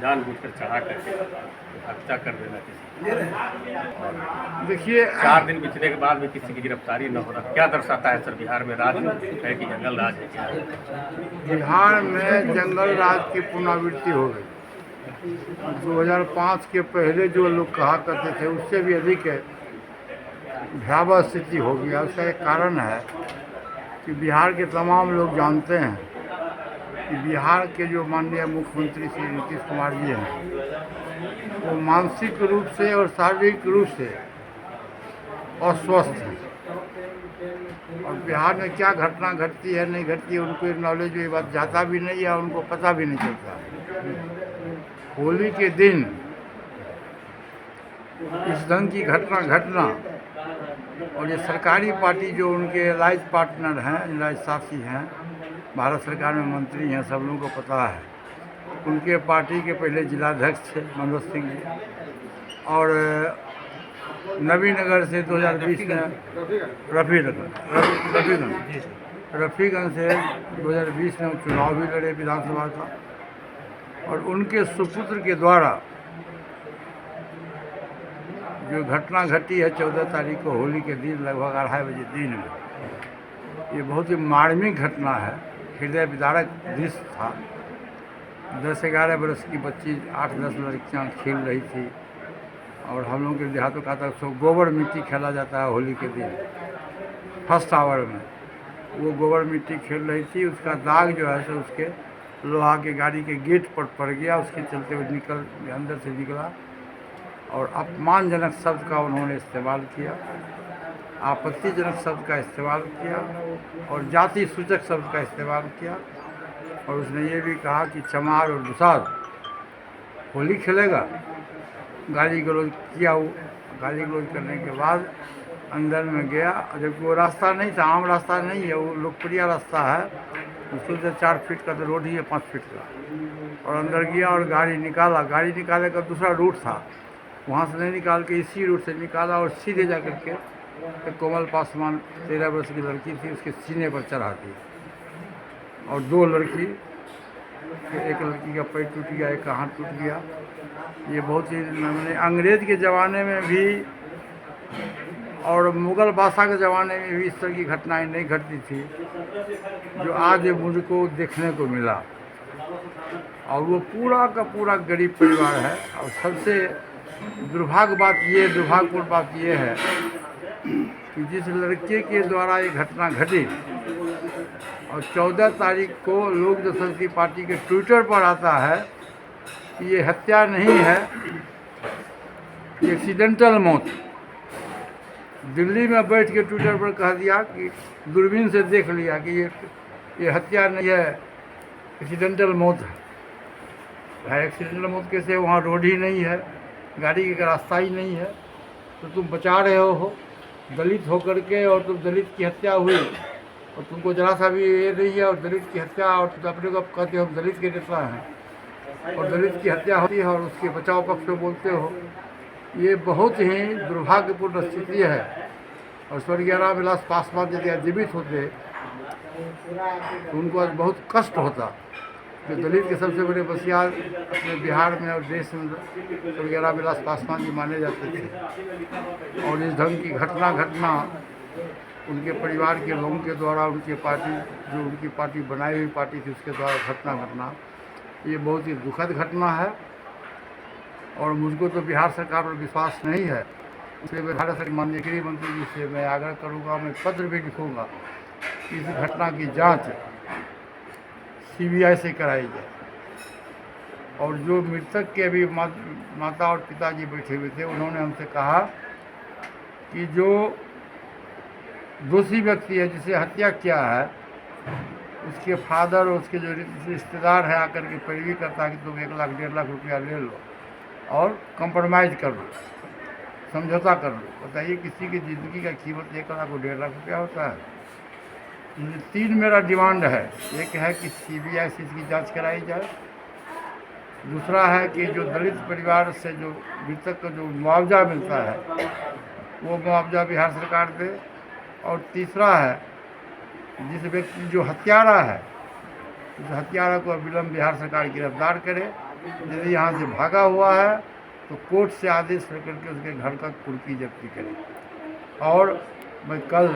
जानबूझकर चढ़ा करके हत्या कर देना किसी। देखिए 4 दिन बीतने के बाद भी किसी की गिरफ्तारी न हो रहा, क्या दर्शाता है सर? बिहार में राज है कि जंगल राज है क्या? बिहार में जंगल राज की पुनरावृत्ति हो गई। 2005 के पहले जो लोग कहा करते थे उससे भी अधिक भयावह स्थिति हो गया। उसका एक कारण है कि बिहार के तमाम लोग जानते हैं कि बिहार के जो माननीय मुख्यमंत्री श्री नीतीश कुमार जी हैं वो मानसिक रूप से और शारीरिक रूप से अस्वस्थ हैं। और बिहार में क्या घटना घटती है नहीं घटती है उनको नॉलेज ये बात जाता भी नहीं है, उनको पता भी नहीं चलता। होली के दिन इस ढंग की घटना और ये सरकारी पार्टी जो उनके एलाइज पार्टनर हैं, एलाइज साथी हैं, भारत सरकार में मंत्री हैं, सब लोगों को पता है। उनके पार्टी के पहले जिलाध्यक्ष थे मनोज सिंह जी, और नवीनगर से 2020 में रफ़ीगंज से 2020 में चुनाव भी लड़े विधानसभा का। और उनके सुपुत्र के द्वारा जो घटना घटी है 14 तारीख को होली के दिन लगभग 2:30 बजे दिन में, ये बहुत ही मार्मिक घटना है, हृदय विदारक दृश्य था। 10-11 बरस की बच्ची 8-10 लड़कियां खेल रही थी और हम लोगों के देहातों का था सो गोबर मिट्टी खेला जाता है होली के दिन फर्स्ट आवर में। वो गोबर मिट्टी खेल रही थी, उसका दाग जो है सो उसके लोहा के गाड़ी के गेट पर पड़ गया, उसके चलते वो अंदर से निकला और अपमानजनक शब्द का उन्होंने इस्तेमाल किया, आपत्तिजनक शब्द का इस्तेमाल किया और जाति सूचक शब्द का इस्तेमाल किया। और उसने ये भी कहा कि चमार और दुसाद होली खेलेगा, गाली गलौज किया। वो गाली गलौज करने के बाद अंदर में गया, जबकि वो रास्ता नहीं था, आम रास्ता नहीं है, वो लोकप्रिय रास्ता है, मुश्किल से 4 फीट का तो रोड ही है 5 फीट का। और अंदर गया और गाड़ी निकाला, गाड़ी निकाले का दूसरा रूट था, वहाँ से नहीं निकाल के इसी रूट से निकाला और सीधे जा कर के एक कोमल पासवान 13 वर्ष की लड़की थी उसके सीने पर चढ़ा दी। और 2 लड़की, एक लड़की का पैर टूट गया, एक का हाथ टूट गया। ये बहुत ही मैंने अंग्रेज़ के ज़माने में भी और मुग़ल बादशाह के ज़माने में भी इस तरह की घटनाएं नहीं घटती थी जो आज मुझको देखने को मिला। और वो पूरा का पूरा गरीब परिवार है। और सबसे दुर्भाग्यपूर्ण बात ये है कि जिस लड़के के द्वारा ये घटना घटी और 14 तारीख को लोक जनशक्ति पार्टी के ट्विटर पर आता है कि ये हत्या नहीं है, एक्सीडेंटल मौत। दिल्ली में बैठ के ट्विटर पर कह दिया कि दूरबीन से देख लिया कि ये हत्या नहीं है, एक्सीडेंटल मौत है। एक्सीडेंटल मौत कैसे? वहाँ रोड ही नहीं है, गाड़ी का रास्ता ही नहीं है, तो तुम बचा रहे हो दलित होकर के, और तुम दलित की हत्या हुई और तुमको जरा सा भी ये नहीं है, और दलित की हत्या, और तुम अपने को कहते हो हम दलित के नेता हैं और दलित की हत्या होती है और उसके बचाव पक्ष में बोलते हो। ये बहुत ही दुर्भाग्यपूर्ण स्थिति है। और स्वर्गीय रामविलास पासवान यदि जीवित होते तो उनको आज बहुत कष्ट होता। जो दलित के सबसे बड़े बसियार अपने बिहार में और देश में स्वर्गीय रामविलास पासवान जी माने जाते थे। और इस ढंग की घटना उनके परिवार के लोगों के द्वारा, उनकी पार्टी बनाई हुई पार्टी थी उसके द्वारा घटना ये बहुत ही दुखद घटना है। और मुझको तो बिहार सरकार पर विश्वास नहीं है, इसलिए बिहार सरकार माननीय गृह मंत्री जी से मैं आग्रह करूँगा, मैं पत्र भी लिखूँगा कि इस घटना की जांच CBI से कराई जाए। और जो मृतक के अभी माता और पिताजी बैठे हुए थे, उन्होंने हमसे कहा कि जो दोषी व्यक्ति है जिसे हत्या किया है उसके फादर और उसके जो रिश्तेदार हैं आकर के पैरवी करता है कि तुम 1 लाख 1.5 लाख रुपया ले लो और कंप्रोमाइज़ कर लो, समझौता कर लो। बताइए किसी की ज़िंदगी का कीमत 1 लाख और 1.5 लाख रुपया होता है। 3 मेरा डिमांड है। एक है कि CBI से इसकी जांच कराई जाए, दूसरा है कि जो दलित परिवार से जो मृतक को जो मुआवजा मिलता है वो मुआवजा बिहार सरकार दे, और तीसरा है जिस व्यक्ति जो हत्यारा है उस हत्यारा को अविलंब बिहार सरकार गिरफ्तार करे यदि यहाँ से भागा हुआ है तो कोर्ट से आदेश लेकर के उसके घर का कुर्की जब्ती करें। और मैं कल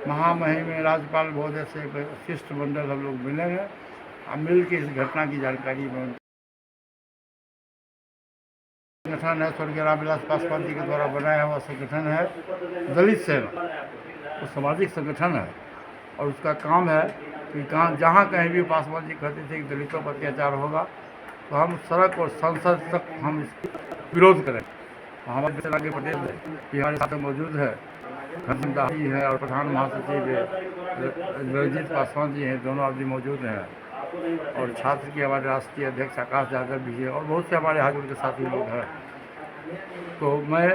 महामहिम में राज्यपाल महोदय से शिष्टमंडल हम लोग मिलेंगे और मिल के इस घटना की जानकारी में संगठन है स्वर्गीय रामविलास पासवान जी के द्वारा बनाया हुआ संगठन है दलित सेना, वो सामाजिक संगठन है और उसका काम है कि जहाँ कहीं भी पासवान जी कहते थे कि दलितों पर अत्याचार होगा तो हम सड़क और संसद तक हम इसका विरोध करें। हमारे सेना के प्रदेश बिहार साथ मौजूद है, घनश्याम जी हैं और प्रधान महासचिव रणजीत पासवान जी हैं, दोनों आदमी मौजूद हैं और छात्र के हमारे राष्ट्रीय अध्यक्ष आकाश यादव भी हैं और बहुत से हमारे हाजिर के साथी लोग हैं। तो मैं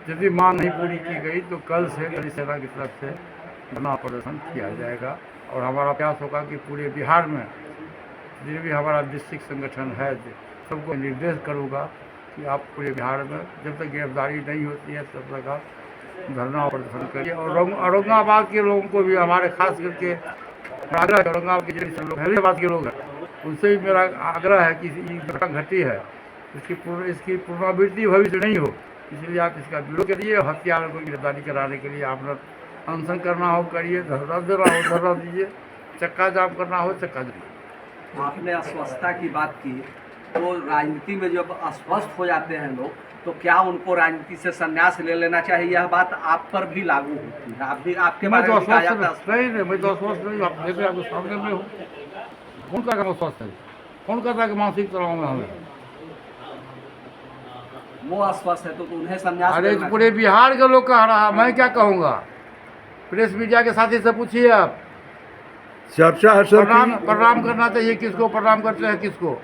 यदि मांग नहीं पूरी की गई तो कल से दलित सेना की तरफ से धरना प्रदर्शन किया जाएगा और हमारा प्रयास होगा कि पूरे बिहार में जितने भी हमारा डिस्ट्रिक्ट संगठन है सबको निर्देश करूँगा कि आप पूरे बिहार में जब तक गिरफ्तारी नहीं होती है तब तक आप धरना प्रदर्शन करिए। और औरंगाबाद के लोगों को भी हमारे खास करके आग्रह, औरंगाबाद के जो लोग हैदराबाद के लोग हैं उनसे भी मेरा आग्रह है कि ये घटना घटी है इसकी पुनरावृत्ति भविष्य नहीं हो, इसलिए आप इसका विरोध करिए। हत्यारों को गिरफ्तारी कराने के लिए आप अनशन करना हो करिए, धरना देना हो धरना दीजिए, चक्का जाम करना हो चक्का दीजिए। आपने अस्वस्थता की बात की, तो राजनीति में जब अस्वस्थ हो जाते हैं लोग तो क्या उनको राजनीति से संन्यास ले लेना चाहिए? यह बात आप पर भी लागू होती है, आप भी आपके मैं बारे तो में कहा जाता है। नहीं, मैं तो अस्वस्थ नहीं, आप देख रहे हैं, आपके सामने में हूँ। कौन कहता है अस्वस्थ है? कौन कहता है कि मानसिक तनाव में हमें? वो अस्वस्थ है तो उन्हें संन्यास अरे लेना पूरे बिहार के लोग कह रहा, मैं क्या कहूँगा? प्रेस मीडिया के साथी से पूछिए आप। चर्चा है सर प्रणाम करना चाहिए, किसको प्रणाम करते हैं किसको?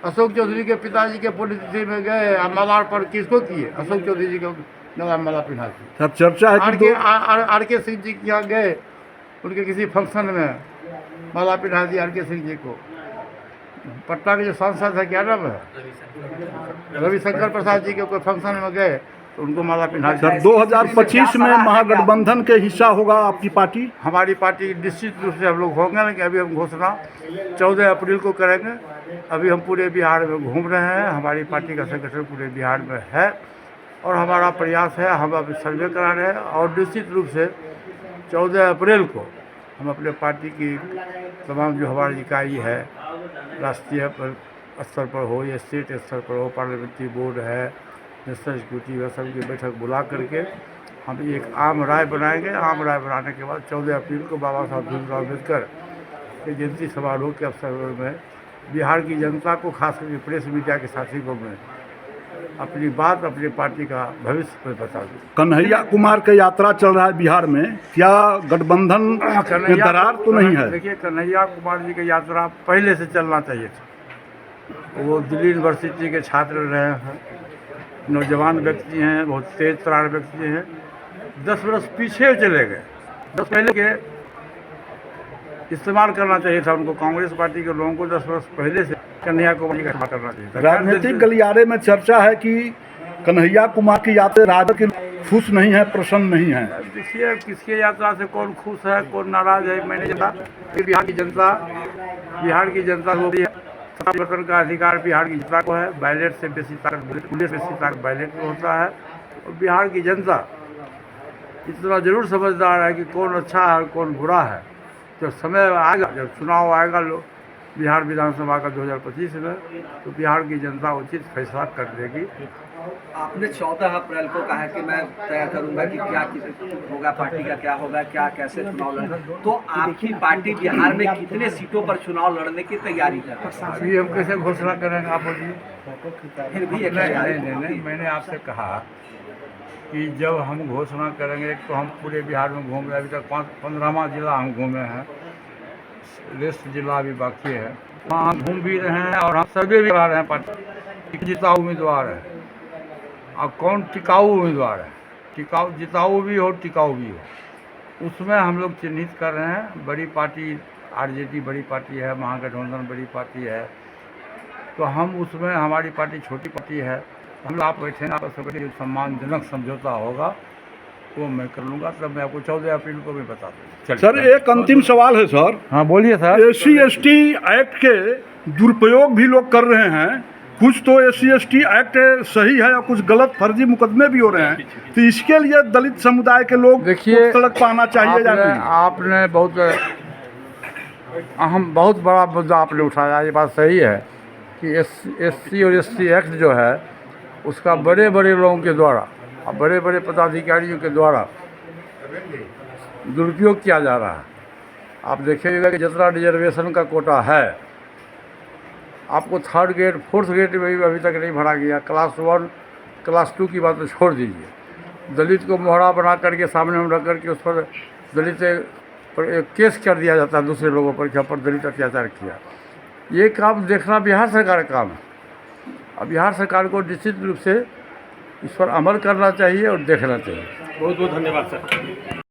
अशोक चौधरी के पिताजी के पुण्यतिथि में गए मलार पर किसको किए? अशोक चौधरी जी को नया माला पिन्हा दी। सब चर्चा है कि आर के सिंह जी के यहाँ गए, उनके किसी फंक्शन में माला पिन्हा दी आर के सिंह जी को। पटना के जो सांसद है क्या नाम है, रविशंकर प्रसाद जी के कोई फंक्शन में गए तो उनको माला पिन्हा दी। सर 2025 में महागठबंधन के हिस्सा होगा आपकी पार्टी? हमारी पार्टी निश्चित रूप से हम लोग होंगे, लेकिन अभी हम घोषणा 14 अप्रैल को करेंगे। अभी हम पूरे बिहार में घूम रहे हैं, हमारी पार्टी का संगठन पूरे बिहार में है और हमारा प्रयास है, हम अभी सर्वे करा रहे हैं और निश्चित रूप से 14 अप्रैल को हम अपने पार्टी की तमाम जो हमारी इकाई है, राष्ट्रीय स्तर पर हो या स्टेट स्तर पर हो, पार्लियामेंट्री बोर्ड है, नेशनल एग्जीक्यूटिव है, सबकी बैठक बुला करके हम एक आम राय बनाएंगे। आम राय बनाने के बाद 14 अप्रैल को बाबा साहब भीमराव अम्बेडकर के जयंती समारोह के अवसर में बिहार की जनता को, खास करके प्रेस मीडिया के साथी को मैं अपनी बात, अपनी पार्टी का भविष्य में बता दूँ। कन्हैया कुमार का यात्रा चल रहा है बिहार में, क्या गठबंधन में दरार तो नहीं है? देखिए, कन्हैया कुमार जी की यात्रा पहले से चलना चाहिए था। वो दिल्ली यूनिवर्सिटी के छात्र रहे हैं, नौजवान व्यक्ति हैं, बहुत तेज तरार व्यक्ति हैं। 10 वर्ष पीछे चले गए, 10 पहले के इस्तेमाल करना चाहिए था उनको। कांग्रेस पार्टी के लोगों को 10 वर्ष पहले से कन्हैया कुमार जी का इस्तेमाल करना चाहिए था। राजनीतिक गलियारे में चर्चा है कि कन्हैया कुमार की यात्रा राजद के खुश नहीं है, प्रसन्न नहीं है। देखिए, किसके यात्रा से कौन खुश है कौन नाराज है, मैंने जता बिहार की जनता हो रही है। वतन का अधिकार बिहार की जनता को है, बैलेट से बेसी ताकत पुलिस बेसी ताकत बैलेट में होता है। और बिहार की जनता इतना जरूर समझदार है कि कौन अच्छा है और कौन बुरा है। जब समय आएगा, जब चुनाव आएगा बिहार विधानसभा का 2025 में, तो बिहार की जनता उचित फैसला कर देगी। आपने 14 अप्रैल को कहा कि मैं तय करूंगा कि क्या होगा, पार्टी का क्या होगा, क्या कैसे चुनाव लड़ना। तो आपकी पार्टी बिहार में कितने सीटों पर चुनाव लड़ने की तैयारी कर रही है? अभी हम कैसे घोषणा करेंगे, आप बोलिए। फिर भी नहीं, मैंने आपसे कहा कि जब हम घोषणा करेंगे, तो हम पूरे बिहार में घूम रहे, अभी तक 15वां जिला हम घूमे हैं, रेस्ट जिला भी बाकी है, वहाँ हम घूम भी रहे हैं और हम सर्वे भी करा रहे हैं। पार्टी जिताऊ उम्मीदवार है और कौन टिकाऊ उम्मीदवार है, टिकाऊ जिताऊ भी हो टिकाऊ भी हो, उसमें हम लोग चिन्हित कर रहे हैं। बड़ी पार्टी आरजेडी बड़ी पार्टी है, महागठबंधन बड़ी पार्टी है, तो हम उसमें, हमारी पार्टी छोटी पार्टी है, हम आप बैठे ना, आपस में जो सम्मानजनक समझौता होगा वो मैं कर लूँगा, तब मैं आपको 14 अप्रैल को भी बता दूँ। सर एक अंतिम सवाल है सर। हाँ बोलिए सर। SC ST एक्ट के दुरुपयोग भी लोग कर रहे हैं, कुछ तो SC/ST एक्ट सही है और कुछ गलत फर्जी मुकदमे भी हो रहे हैं, तो इसके लिए दलित समुदाय के लोग देखिए, को सड़क पर आना चाहिए या नहीं? आपने बहुत अहम बहुत बड़ा मुद्दा आपने उठाया। ये बात सही है कि SC और ST एक्ट जो है उसका बड़े बड़े लोगों के द्वारा और बड़े बड़े पदाधिकारियों के द्वारा दुरुपयोग किया जा रहा है। आप देखिएगा कि जितना रिजर्वेशन का कोटा है, आपको 3rd ग्रेड 4th ग्रेड में भी अभी तक नहीं भरा गया। क्लास 1 क्लास 2 की बात तो छोड़ दीजिए। दलित को मोहरा बना करके सामने में रख करके उस पर दलित पर एक केस कर दिया जाता है दूसरे लोगों पर कि पर दलित अत्याचार किया। ये काम देखना बिहार सरकार का काम है और बिहार सरकार को निश्चित रूप से इस पर अमल करना चाहिए और देखना चाहिए। बहुत बहुत धन्यवाद सर।